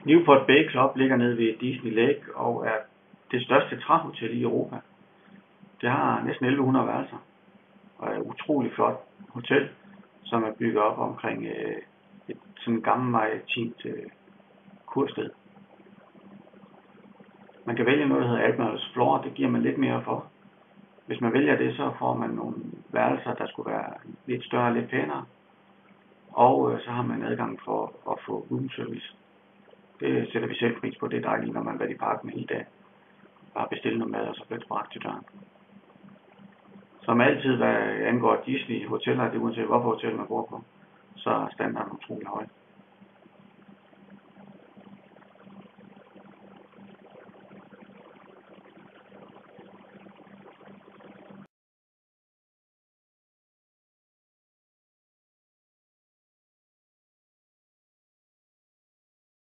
Newport Bay Club ligger nede ved Disney Lake og er det største træhotel i Europa. Det har næsten 1100 værelser og er et utrolig flot hotel, som er bygget op omkring et sådan gammelt maritimt kursted. Man kan vælge noget, der hedder Admiral's Floor, det giver man lidt mere for. Hvis man vælger det, så får man nogle værelser, der skulle være lidt større og lidt pænere. Og så har man adgang for at få room service. Det sætter vi selv pris på, det er dejligt, når man har været i parken hele dagen. Bare bestille noget mad, og så bliver det bragt til døren. Som altid, hvad angår Disney hoteller, det uanset hvorfor hotel man bor på, så er standarden utrolig høj.